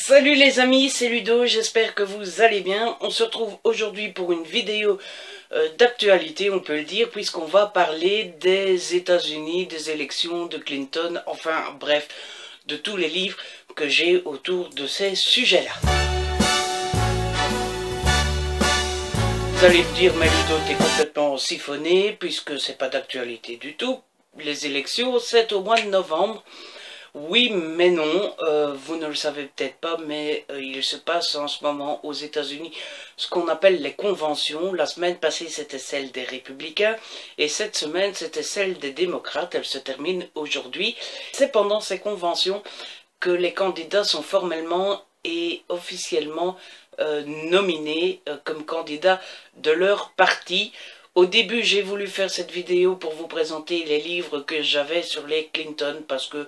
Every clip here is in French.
Salut les amis, c'est Ludo, j'espère que vous allez bien. On se retrouve aujourd'hui pour une vidéo d'actualité, on peut le dire, puisqu'on va parler des États-Unis, des élections de Clinton, enfin bref, de tous les livres que j'ai autour de ces sujets-là. Vous allez me dire, mais Ludo, t'es complètement siphonné, puisque c'est pas d'actualité du tout. Les élections, c'est au mois de novembre. Oui, mais non, vous ne le savez peut-être pas, mais il se passe en ce moment aux États-Unis ce qu'on appelle les conventions. La semaine passée, c'était celle des républicains, et cette semaine, c'était celle des démocrates. Elle se termine aujourd'hui. C'est pendant ces conventions que les candidats sont formellement et officiellement nominés comme candidats de leur parti. Au début, j'ai voulu faire cette vidéo pour vous présenter les livres que j'avais sur les Clinton, parce que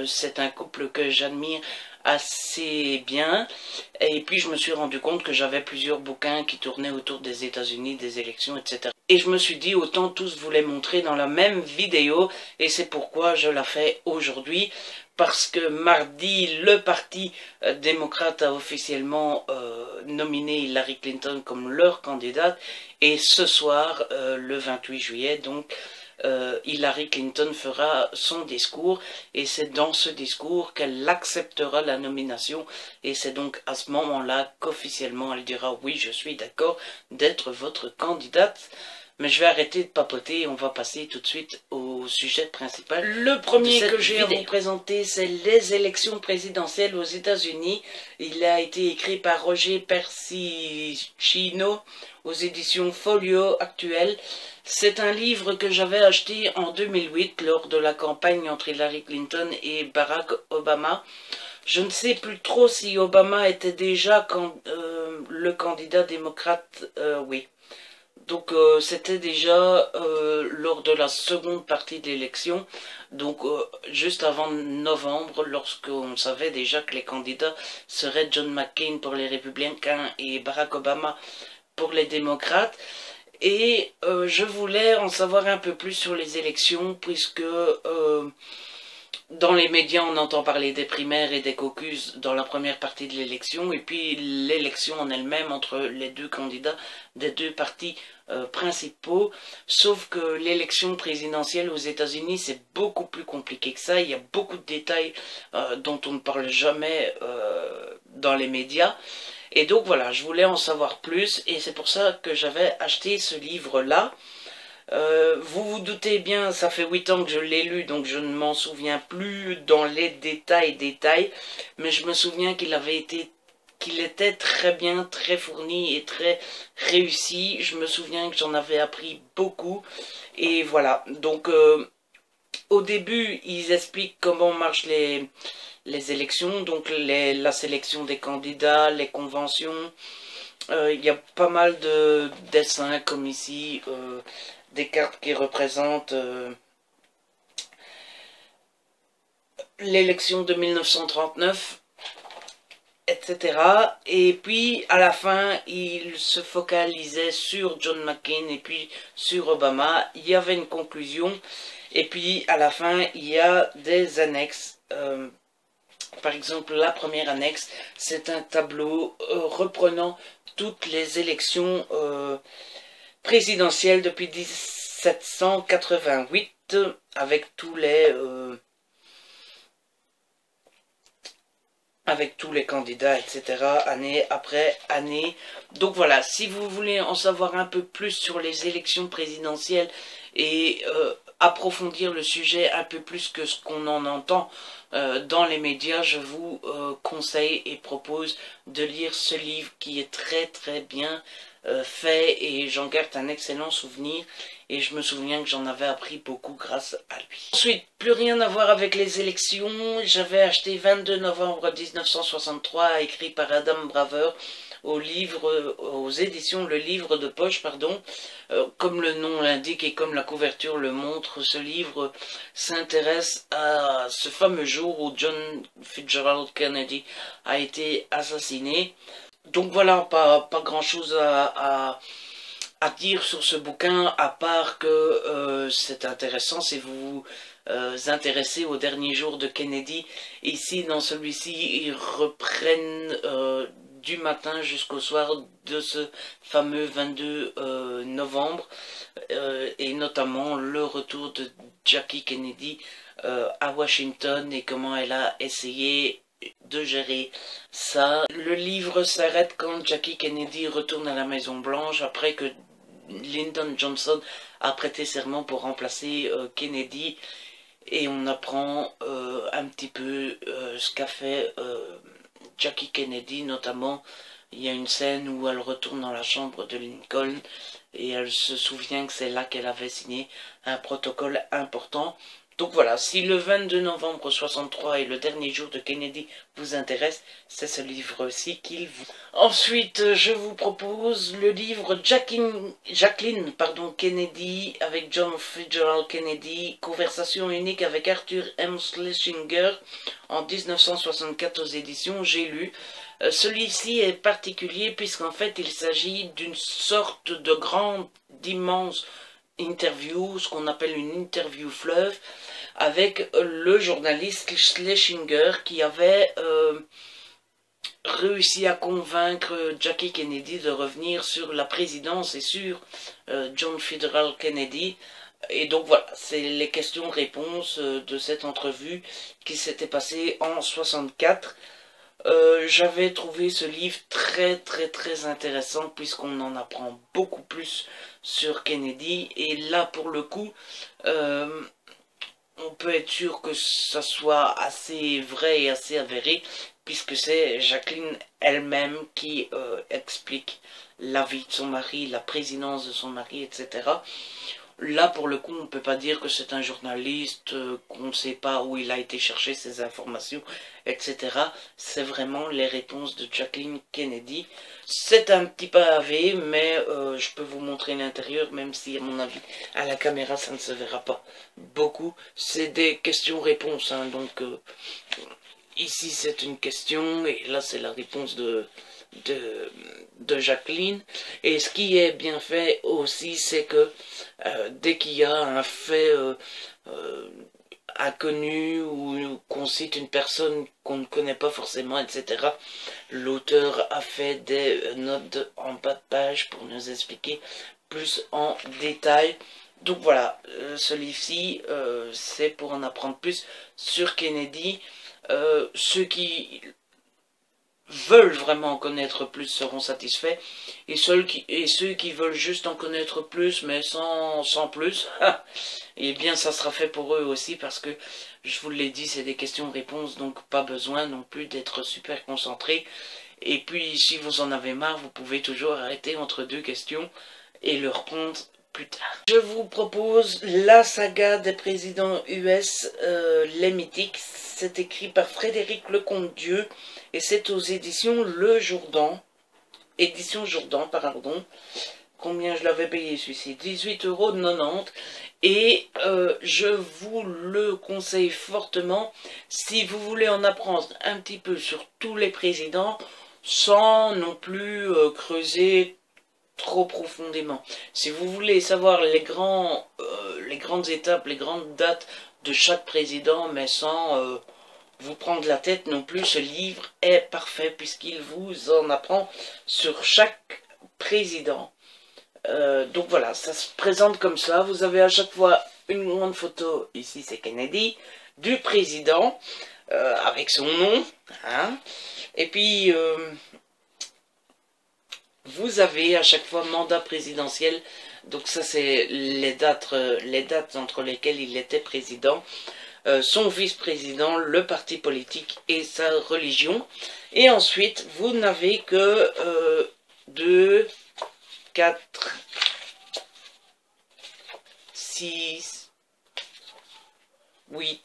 c'est un couple que j'admire assez bien. Et puis, je me suis rendu compte que j'avais plusieurs bouquins qui tournaient autour des États-Unis, des élections, etc. Et je me suis dit, autant tous vous les montrer dans la même vidéo, et c'est pourquoi je la fais aujourd'hui. Parce que mardi, le parti démocrate a officiellement nominé Hillary Clinton comme leur candidate. Et ce soir, le 28 juillet, donc, Hillary Clinton fera son discours. Et c'est dans ce discours qu'elle acceptera la nomination. Et c'est donc à ce moment-là qu'officiellement elle dira « Oui, je suis d'accord d'être votre candidate ». Mais je vais arrêter de papoter et on va passer tout de suite au sujet principal. Le premier que j'ai à vous présenter, c'est les élections présidentielles aux États-Unis. Il a été écrit par Roger Persicino aux éditions Folio Actuel. C'est un livre que j'avais acheté en 2008 lors de la campagne entre Hillary Clinton et Barack Obama. Je ne sais plus trop si Obama était déjà le candidat démocrate, oui. Donc c'était déjà lors de la seconde partie de l'élection, donc juste avant novembre, lorsqu'on savait déjà que les candidats seraient John McCain pour les républicains et Barack Obama pour les démocrates. Et je voulais en savoir un peu plus sur les élections, puisque dans les médias, on entend parler des primaires et des caucus dans la première partie de l'élection, et puis l'élection en elle-même entre les deux candidats des deux partis principaux. Sauf que l'élection présidentielle aux États-Unis, c'est beaucoup plus compliqué que ça. Il y a beaucoup de détails dont on ne parle jamais dans les médias. Et donc voilà, je voulais en savoir plus, et c'est pour ça que j'avais acheté ce livre-là. Vous vous doutez bien, ça fait 8 ans que je l'ai lu, donc je ne m'en souviens plus dans les détails, mais je me souviens qu'il était très bien, très fourni et très réussi. Je me souviens que j'en avais appris beaucoup, et voilà. Donc au début, ils expliquent comment marchent les élections, donc la sélection des candidats, les conventions. Il y a pas mal de dessins comme ici, des cartes qui représentent l'élection de 1939, etc. Et puis à la fin, il se focalisait sur John McCain et puis sur Obama. Il y avait une conclusion, et puis à la fin, il y a des annexes. Par exemple, la première annexe, c'est un tableau reprenant toutes les élections présidentielles depuis 1788, avec tous les candidats, etc., année après année. Donc voilà, si vous voulez en savoir un peu plus sur les élections présidentielles et approfondir le sujet un peu plus que ce qu'on en entend dans les médias, je vous conseille et propose de lire ce livre qui est très très bien fait, et j'en garde un excellent souvenir, et je me souviens que j'en avais appris beaucoup grâce à lui. Ensuite, plus rien à voir avec les élections, j'avais acheté 22 novembre 1963, écrit par Adam Braver, aux éditions Le Livre de Poche, pardon. Comme le nom l'indique et comme la couverture le montre, ce livre s'intéresse à ce fameux jour où John Fitzgerald Kennedy a été assassiné. Donc voilà, pas grand chose à à dire sur ce bouquin, à part que c'est intéressant si vous vous intéressez aux derniers jours de Kennedy. Ici, dans celui-ci, ils reprennent du matin jusqu'au soir de ce fameux 22 novembre, et notamment le retour de Jackie Kennedy à Washington et comment elle a essayé de gérer ça. Le livre s'arrête quand Jackie Kennedy retourne à la Maison Blanche après que Lyndon Johnson a prêté serment pour remplacer Kennedy, et on apprend un petit peu ce qu'a fait Jackie Kennedy. Notamment il y a une scène où elle retourne dans la chambre de Lincoln et elle se souvient que c'est là qu'elle avait signé un protocole important. Donc voilà, si le 22 novembre 63 est le dernier jour de Kennedy vous intéresse, c'est ce livre-ci qu'il vous... Ensuite, je vous propose le livre Jacqueline Kennedy avec John Fitzgerald Kennedy, conversation unique avec Arthur M. Schlesinger en 1964 aux éditions J'ai lu. Celui-ci est particulier puisqu'en fait il s'agit d'une sorte de grande, d'immense interview, ce qu'on appelle une interview fleuve, avec le journaliste Schlesinger qui avait réussi à convaincre Jackie Kennedy de revenir sur la présidence et sur John Fitzgerald Kennedy. Et donc voilà, c'est les questions-réponses de cette entrevue qui s'était passée en 64. J'avais trouvé ce livre très intéressant puisqu'on en apprend beaucoup plus sur Kennedy, et là pour le coup on peut être sûr que ça soit assez vrai et assez avéré puisque c'est Jacqueline elle-même qui explique la vie de son mari, la présidence de son mari, etc. Là, pour le coup, on ne peut pas dire que c'est un journaliste, qu'on ne sait pas où il a été chercher ses informations, etc. C'est vraiment les réponses de Jacqueline Kennedy. C'est un petit pavé, mais je peux vous montrer l'intérieur, même si, à mon avis, à la caméra, ça ne se verra pas beaucoup. C'est des questions-réponses, hein, donc ici, c'est une question, et là, c'est la réponse de Jacqueline. Et ce qui est bien fait aussi, c'est que dès qu'il y a un fait inconnu ou qu'on cite une personne qu'on ne connaît pas forcément, etc., l'auteur a fait des notes en bas de page pour nous expliquer plus en détail. Donc voilà, ce livre-ci, c'est pour en apprendre plus sur Kennedy. Ceux qui veulent vraiment en connaître plus seront satisfaits, et ceux qui veulent juste en connaître plus mais sans plus, et bien ça sera fait pour eux aussi, parce que je vous l'ai dit, c'est des questions-réponses, donc pas besoin non plus d'être super concentré. Et puis si vous en avez marre, vous pouvez toujours arrêter entre deux questions et le reprendre plus tard. Je vous propose la saga des présidents US, les mythiques. C'est écrit par Frédéric Lecomte-Dieu et c'est aux éditions Le Jourdan. Édition Jourdan, pardon. Combien je l'avais payé celui-ci? 18,90 €. Et je vous le conseille fortement si vous voulez en apprendre un petit peu sur tous les présidents sans non plus creuser trop profondément. Si vous voulez savoir les grandes étapes, les grandes dates de chaque président, mais sans vous prendre la tête non plus, ce livre est parfait puisqu'il vous en apprend sur chaque président. Donc voilà, ça se présente comme ça. Vous avez à chaque fois une grande photo, ici c'est Kennedy, du président, avec son nom, hein. Et puis vous avez à chaque fois mandat présidentiel, donc ça c'est les dates entre lesquelles il était président, son vice-président, le parti politique et sa religion. Et ensuite vous n'avez que 2, 4, 6, 8,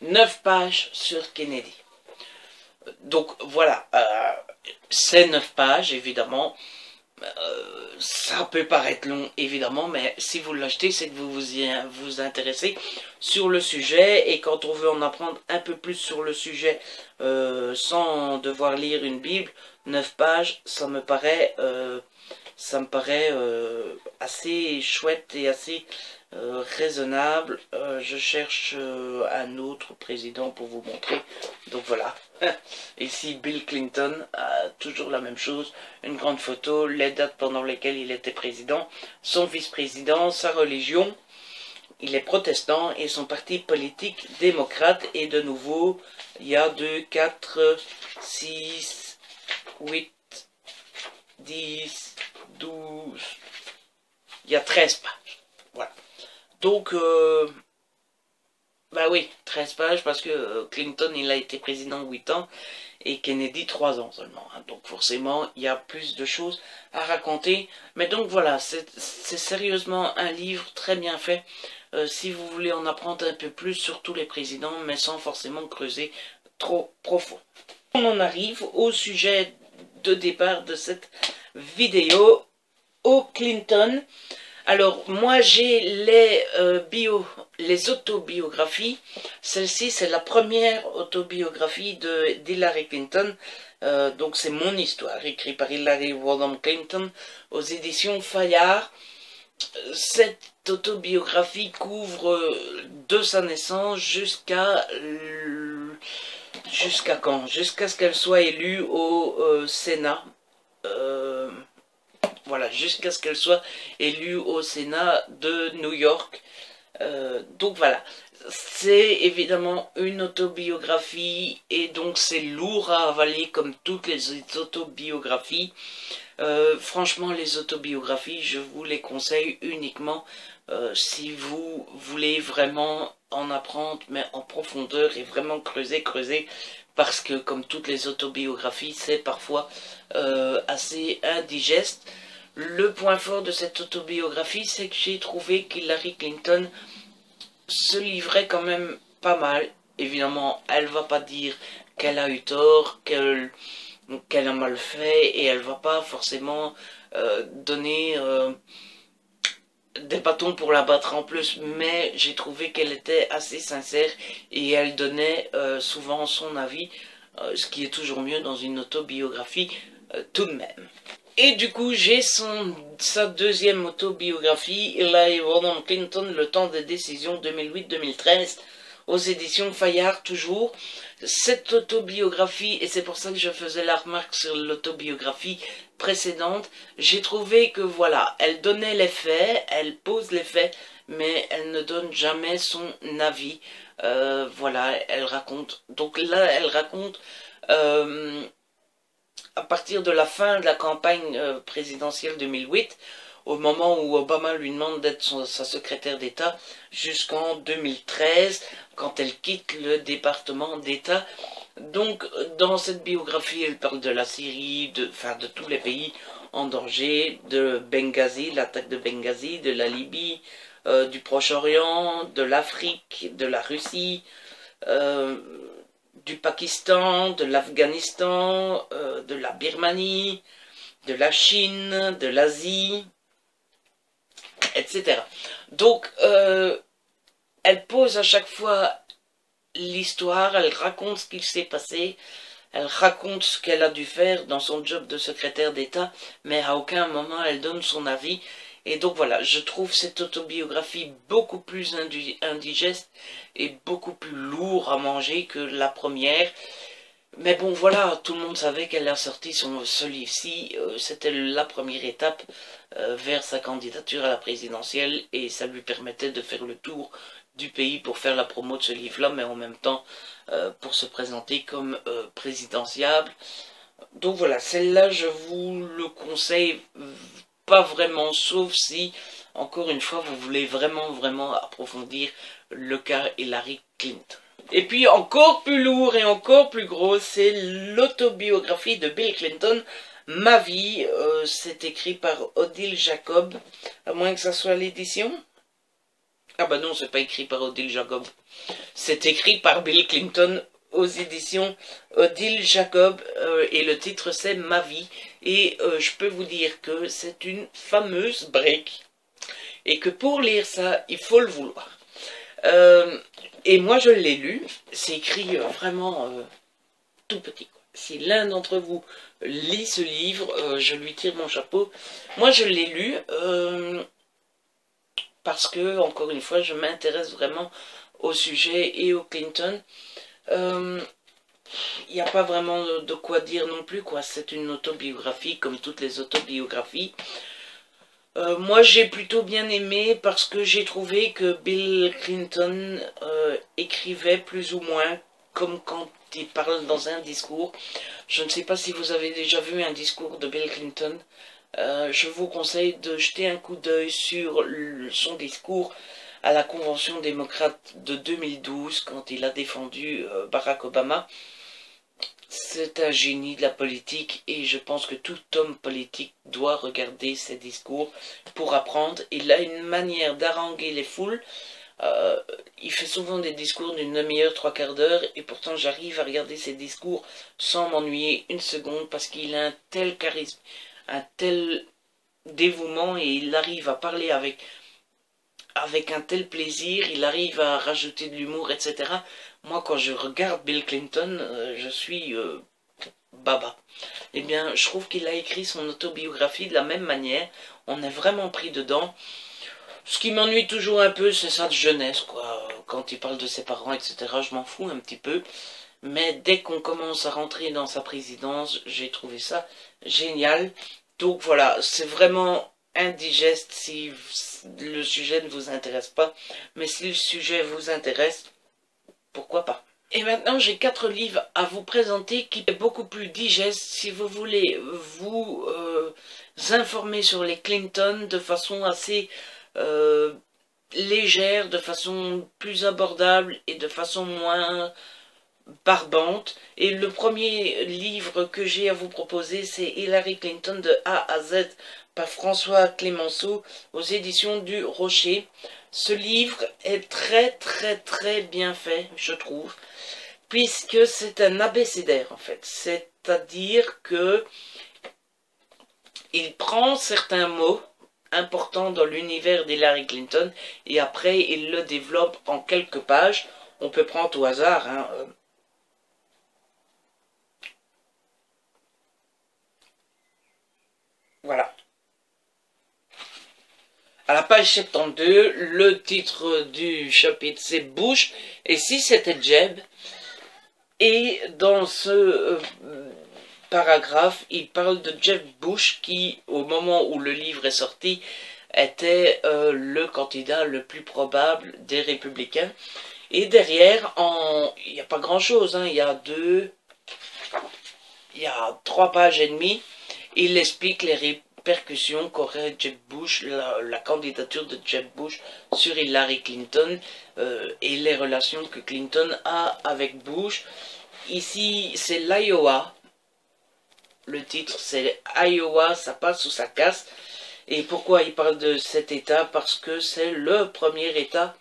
9 pages sur Kennedy. Donc voilà, c'est 9 pages évidemment, ça peut paraître long évidemment, mais si vous l'achetez c'est que vous vous intéressez sur le sujet, et quand on veut en apprendre un peu plus sur le sujet sans devoir lire une Bible, 9 pages ça me paraît ça me paraît assez chouette et assez raisonnable. Je cherche un autre président pour vous montrer. Donc voilà. Ici Bill Clinton, toujours la même chose. Une grande photo, les dates pendant lesquelles il était président, son vice-président, sa religion. Il est protestant et son parti politique démocrate. Et de nouveau, il y a 2, 4, 6, 8, 10, 12... Il y a 13 pages. Voilà. Donc, bah oui, 13 pages parce que Clinton, il a été président 8 ans et Kennedy 3 ans seulement. Hein. Donc forcément, il y a plus de choses à raconter. Mais donc voilà, c'est sérieusement un livre très bien fait. Si vous voulez en apprendre un peu plus sur tous les présidents, mais sans forcément creuser trop profond. On en arrive au sujet de départ de cette vidéo, au Clinton. Alors, moi, j'ai les autobiographies. Celle-ci, c'est la première autobiographie d'Hillary Clinton. Donc, c'est mon histoire, écrite par Hillary Rodham Clinton, aux éditions Fayard. Cette autobiographie couvre de sa naissance jusqu'à quand? Jusqu'à ce qu'elle soit élue au Sénat. Voilà, jusqu'à ce qu'elle soit élue au Sénat de New York. Donc voilà, c'est évidemment une autobiographie et donc c'est lourd à avaler comme toutes les autobiographies. Franchement, les autobiographies, je vous les conseille uniquement si vous voulez vraiment en apprendre, mais en profondeur et vraiment creuser, parce que comme toutes les autobiographies, c'est parfois assez indigeste. Le point fort de cette autobiographie, c'est que j'ai trouvé qu'Hillary Clinton se livrait quand même pas mal. Évidemment, elle va pas dire qu'elle a eu tort, qu'elle a mal fait, et elle va pas forcément donner des bâtons pour la battre en plus, mais j'ai trouvé qu'elle était assez sincère et elle donnait souvent son avis, ce qui est toujours mieux dans une autobiographie tout de même. Et du coup, j'ai sa deuxième autobiographie, Hillary Rodham Clinton, Le temps des décisions 2008-2013, aux éditions Fayard toujours. Cette autobiographie, et c'est pour ça que je faisais la remarque sur l'autobiographie précédente, j'ai trouvé que voilà, elle donnait les faits, elle pose les faits, mais elle ne donne jamais son avis. Voilà, elle raconte. Donc là, elle raconte à partir de la fin de la campagne présidentielle 2008, au moment où Obama lui demande d'être sa secrétaire d'État, jusqu'en 2013, quand elle quitte le département d'État. Donc, dans cette biographie, elle parle de la Syrie, de tous les pays en danger, de Benghazi, l'attaque de Benghazi, de la Libye, du Proche-Orient, de l'Afrique, de la Russie, du Pakistan, de l'Afghanistan, de la Birmanie, de la Chine, de l'Asie, etc. Donc, elle pose à chaque fois l'histoire, elle raconte ce qu'il s'est passé, elle raconte ce qu'elle a dû faire dans son job de secrétaire d'État, mais à aucun moment elle donne son avis. Et donc voilà, je trouve cette autobiographie beaucoup plus indigeste et beaucoup plus lourd à manger que la première. Mais bon voilà, tout le monde savait qu'elle a sorti ce livre-ci, c'était la première étape vers sa candidature à la présidentielle et ça lui permettait de faire le tour du pays pour faire la promo de ce livre-là, mais en même temps pour se présenter comme présidentiable. Donc voilà, celle-là je vous le conseille pas vraiment, sauf si, encore une fois, vous voulez vraiment approfondir le cas Hillary Clinton. Et puis encore plus lourd et encore plus gros, c'est l'autobiographie de Bill Clinton, Ma vie. C'est écrit par Odile Jacob, à moins que ça soit l'édition. Ah bah non, c'est pas écrit par Odile Jacob. C'est écrit par Bill Clinton aux éditions Odile Jacob et le titre c'est Ma vie. Et je peux vous dire que c'est une fameuse brique et que pour lire ça, il faut le vouloir. Et moi je l'ai lu, c'est écrit vraiment tout petit, quoi. Si l'un d'entre vous lit ce livre, je lui tire mon chapeau. Moi, je l'ai lu parce que, encore une fois, je m'intéresse vraiment au sujet et au Clinton. Il n'y a pas vraiment de quoi dire non plus, quoi. C'est une autobiographie comme toutes les autobiographies. Moi j'ai plutôt bien aimé parce que j'ai trouvé que Bill Clinton écrivait plus ou moins comme quand il parle dans un discours. Je ne sais pas si vous avez déjà vu un discours de Bill Clinton. Je vous conseille de jeter un coup d'œil sur son discours à la Convention démocrate de 2012 quand il a défendu Barack Obama. C'est un génie de la politique et je pense que tout homme politique doit regarder ses discours pour apprendre. Il a une manière d'haranguer les foules. Il fait souvent des discours d'une demi-heure, trois quarts d'heure et pourtant j'arrive à regarder ses discours sans m'ennuyer une seconde parce qu'il a un tel charisme, un tel dévouement et il arrive à parler avec un tel plaisir, il arrive à rajouter de l'humour, etc. Moi, quand je regarde Bill Clinton, je suis baba. Eh bien, je trouve qu'il a écrit son autobiographie de la même manière. On est vraiment pris dedans. Ce qui m'ennuie toujours un peu, c'est sa jeunesse, quoi. Quand il parle de ses parents, etc., je m'en fous un petit peu. Mais dès qu'on commence à rentrer dans sa présidence, j'ai trouvé ça génial. Donc voilà, c'est vraiment indigeste si le sujet ne vous intéresse pas. Mais si le sujet vous intéresse, pourquoi pas. Et maintenant, j'ai 4 livres à vous présenter qui est beaucoup plus digeste si vous voulez vous informer sur les Clinton de façon assez légère, de façon plus abordable et de façon moins barbante. Et le premier livre que j'ai à vous proposer, c'est Hillary Clinton de A à Z par François Clémenceau aux éditions du Rocher. Ce livre est très bien fait, je trouve, puisque c'est un abécédaire en fait. C'est-à-dire que il prend certains mots importants dans l'univers d'Hillary Clinton et après il le développe en quelques pages. On peut prendre au hasard, hein, voilà. À la page 72, le titre du chapitre c'est Bush, et si c'était Jeb. Et dans ce paragraphe, il parle de Jeb Bush qui, au moment où le livre est sorti, était le candidat le plus probable des républicains. Et derrière, il n'y a pas grand-chose, hein, il y a 3 pages et demie, il explique les répercussions qu'aurait Jeb Bush, la candidature de Jeb Bush sur Hillary Clinton et les relations que Clinton a avec Bush. Ici, c'est l'Iowa. Le titre, c'est Iowa, ça passe ou ça casse. Et pourquoi il parle de cet État? Parce que c'est le premier État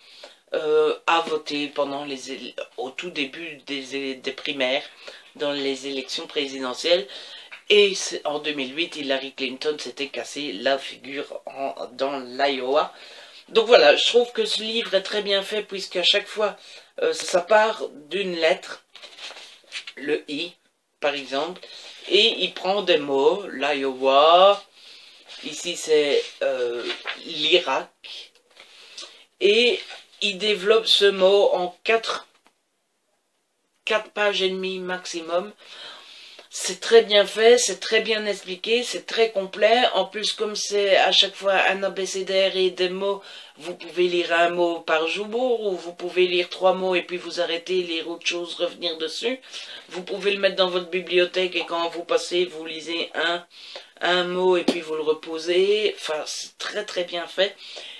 à voter pendant au tout début des primaires dans les élections présidentielles. Et en 2008, Hillary Clinton s'était cassé la figure dans l'Iowa. Donc voilà, je trouve que ce livre est très bien fait puisqu'à chaque fois, ça part d'une lettre, le I par exemple, et il prend des mots, l'Iowa, ici c'est l'Irak, et il développe ce mot en 4 pages et demie maximum. C'est très bien fait, c'est très bien expliqué, c'est très complet. En plus, comme c'est à chaque fois un abécédaire et des mots, vous pouvez lire un mot par jour, ou vous pouvez lire 3 mots et puis vous arrêter, lire autre chose, revenir dessus. Vous pouvez le mettre dans votre bibliothèque et quand vous passez, vous lisez un mot et puis vous le reposez. Enfin, c'est très bien fait.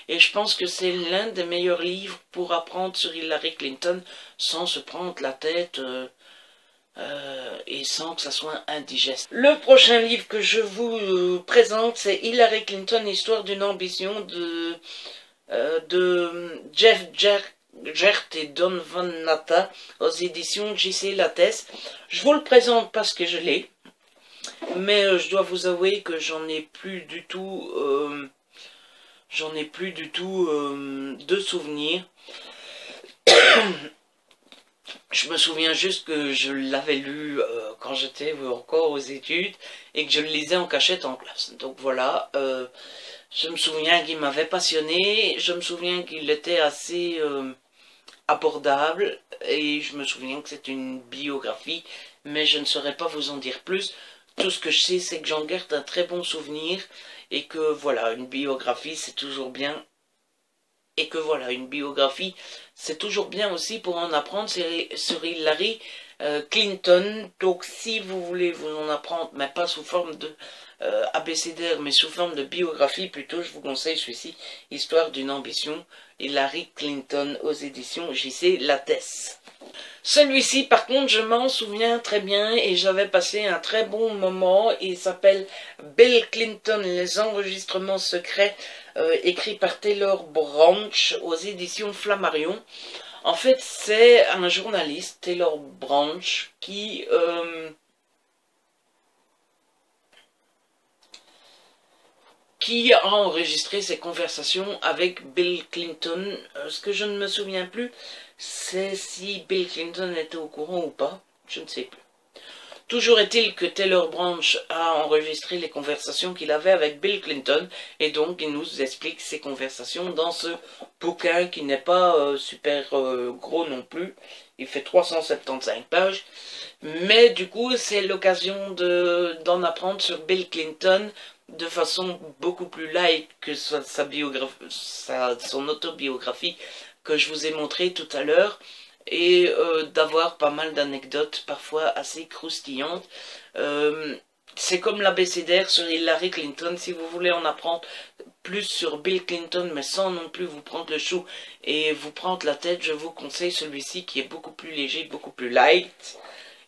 Et je pense que c'est l'un des meilleurs livres pour apprendre sur Hillary Clinton sans se prendre la tête et sans que ça soit indigeste. Le prochain livre que je vous présente, c'est Hillary Clinton, Histoire d'une ambition de Jeff Gert et Don Van Natta aux éditions J.C. Lattès. Je vous le présente parce que je l'ai, mais je dois vous avouer que j'en ai plus du tout de souvenirs. Je me souviens juste que je l'avais lu quand j'étais encore aux études et que je le lisais en cachette en classe. Donc voilà, je me souviens qu'il m'avait passionné, je me souviens qu'il était assez abordable et je me souviens que c'est une biographie, mais je ne saurais pas vous en dire plus. Tout ce que je sais, c'est que j'en garde un très bon souvenir et que voilà, une biographie c'est toujours bien. Et que voilà, une biographie, c'est toujours bien aussi pour en apprendre sur Hillary Clinton. Donc si vous voulez vous en apprendre, mais pas sous forme de abécédaire, mais sous forme de biographie plutôt, je vous conseille celui-ci, Histoire d'une ambition, Hillary Clinton aux éditions JC Lattès. Celui-ci, par contre, je m'en souviens très bien et j'avais passé un très bon moment. Il s'appelle Bill Clinton, les enregistrements secrets, écrit par Taylor Branch aux éditions Flammarion. En fait, c'est un journaliste, Taylor Branch, qui a enregistré ses conversations avec Bill Clinton. Ce que je ne me souviens plus, c'est si Bill Clinton était au courant ou pas, je ne sais plus. Toujours est-il que Taylor Branch a enregistré les conversations qu'il avait avec Bill Clinton, et donc il nous explique ces conversations dans ce bouquin qui n'est pas super gros non plus. Il fait 375 pages, mais du coup c'est l'occasion d'en apprendre sur Bill Clinton de façon beaucoup plus light que son autobiographie que je vous ai montré tout à l'heure, et d'avoir pas mal d'anecdotes parfois assez croustillantes. C'est comme l'abécédaire sur Hillary Clinton. Si vous voulez en apprendre plus sur Bill Clinton, mais sans non plus vous prendre le chou et vous prendre la tête, je vous conseille celui-ci qui est beaucoup plus léger, beaucoup plus light,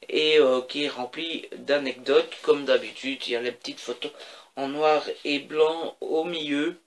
et qui est rempli d'anecdotes. Comme d'habitude, il y a les petites photos en noir et blanc au milieu.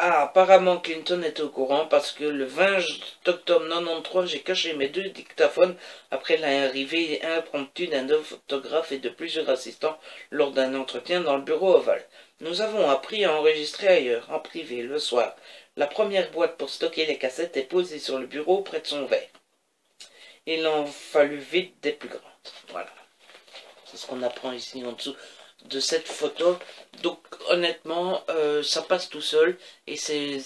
Ah, apparemment Clinton était au courant parce que le 20 octobre 93, j'ai caché mes 2 dictaphones après l'arrivée impromptue d'un photographe et de plusieurs assistants lors d'un entretien dans le bureau ovale. Nous avons appris à enregistrer ailleurs, en privé, le soir. La première boîte pour stocker les cassettes est posée sur le bureau près de son verre. Il en fallut vite des plus grandes. Voilà. C'est ce qu'on apprend ici en dessous de cette photo. Donc honnêtement ça passe tout seul et c'est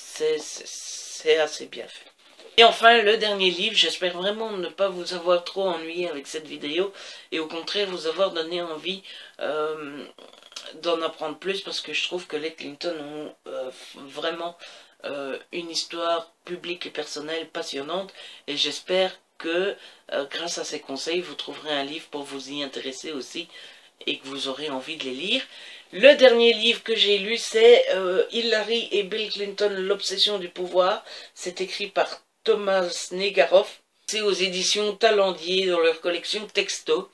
assez bien fait. Et enfin le dernier livre, j'espère vraiment ne pas vous avoir trop ennuyé avec cette vidéo et au contraire vous avoir donné envie d'en apprendre plus, parce que je trouve que les Clinton ont vraiment une histoire publique et personnelle passionnante, et j'espère que grâce à ces conseils vous trouverez un livre pour vous y intéresser aussi et que vous aurez envie de les lire. Le dernier livre que j'ai lu, c'est Hillary et Bill Clinton, l'obsession du pouvoir. C'est écrit par Thomas Negaroff. C'est aux éditions Talendier dans leur collection Texto.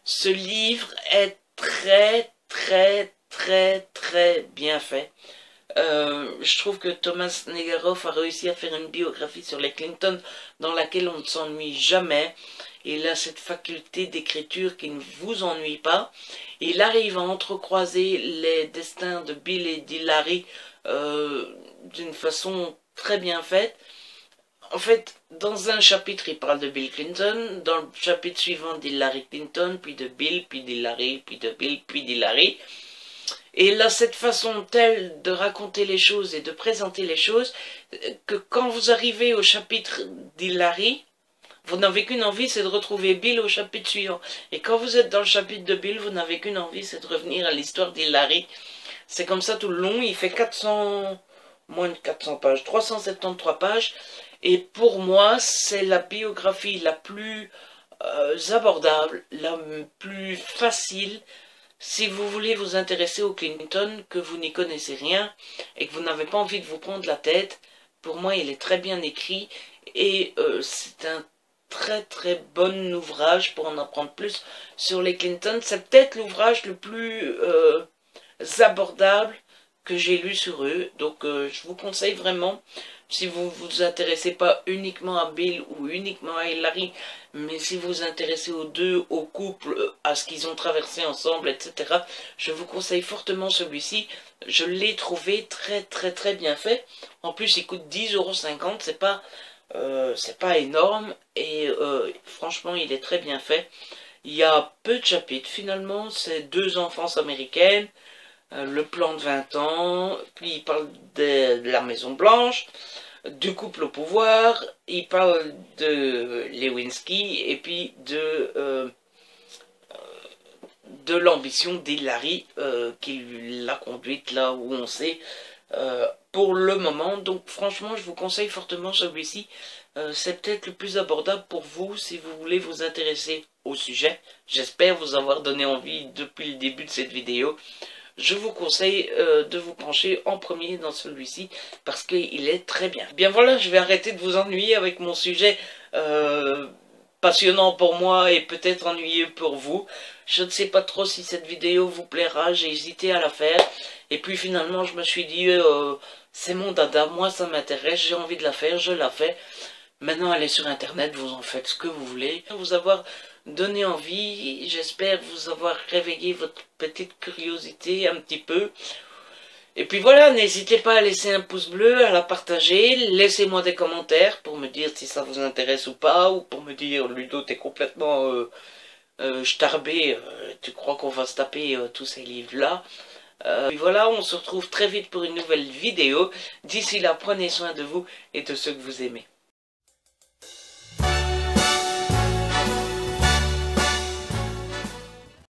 Ce livre est très bien fait. Je trouve que Thomas Negaroff a réussi à faire une biographie sur les Clinton dans laquelle on ne s'ennuie jamais. Il a cette faculté d'écriture qui ne vous ennuie pas. Il arrive à entrecroiser les destins de Bill et d'Hillary d'une façon très bien faite. En fait, dans un chapitre, il parle de Bill Clinton, dans le chapitre suivant d'Hillary Clinton, puis de Bill, puis d'Hillary, puis de Bill, puis d'Hillary. Et il a cette façon telle de raconter les choses et de présenter les choses que quand vous arrivez au chapitre d'Hillary, vous n'avez qu'une envie, c'est de retrouver Bill au chapitre suivant. Et quand vous êtes dans le chapitre de Bill, vous n'avez qu'une envie, c'est de revenir à l'histoire d'Hillary. C'est comme ça tout le long. Il fait moins de 400 pages, 373 pages. Et pour moi, c'est la biographie la plus abordable, la plus facile. Si vous voulez vous intéresser aux Clinton, que vous n'y connaissez rien et que vous n'avez pas envie de vous prendre la tête, pour moi, il est très bien écrit et c'est un très bon ouvrage pour en apprendre plus sur les Clinton. C'est peut-être l'ouvrage le plus abordable que j'ai lu sur eux, donc je vous conseille vraiment si vous vous intéressez pas uniquement à Bill ou uniquement à Hilary, mais si vous vous intéressez aux deux, au couple, à ce qu'ils ont traversé ensemble, etc., je vous conseille fortement celui-ci. Je l'ai trouvé très bien fait. En plus, il coûte 10,50 €, c'est pas énorme, et franchement, il est très bien fait. Il y a peu de chapitres, finalement, c'est deux enfances américaines, le plan de 20 ans, puis il parle de la Maison Blanche, du couple au pouvoir, il parle de Lewinsky et puis de l'ambition d'Hillary qui l'a conduite là où on sait pour le moment. Donc franchement, je vous conseille fortement celui-ci. C'est peut-être le plus abordable pour vous si vous voulez vous intéresser au sujet. J'espère vous avoir donné envie depuis le début de cette vidéo. Je vous conseille de vous pencher en premier dans celui-ci parce qu'il est très bien. Bien voilà, je vais arrêter de vous ennuyer avec mon sujet passionnant pour moi et peut-être ennuyeux pour vous. Je ne sais pas trop si cette vidéo vous plaira, j'ai hésité à la faire. Et puis finalement je me suis dit, c'est mon dada, moi ça m'intéresse, j'ai envie de la faire, je la fais. Maintenant elle est sur internet, vous en faites ce que vous voulez. Vous avoir donné envie, j'espère vous avoir réveillé votre petite curiosité un petit peu. Et puis voilà, n'hésitez pas à laisser un pouce bleu, à la partager, laissez-moi des commentaires pour me dire si ça vous intéresse ou pas, ou pour me dire Ludo t'es complètement starbé, tu crois qu'on va se taper tous ces livres-là. Puis voilà, on se retrouve très vite pour une nouvelle vidéo. D'ici là, prenez soin de vous et de ceux que vous aimez.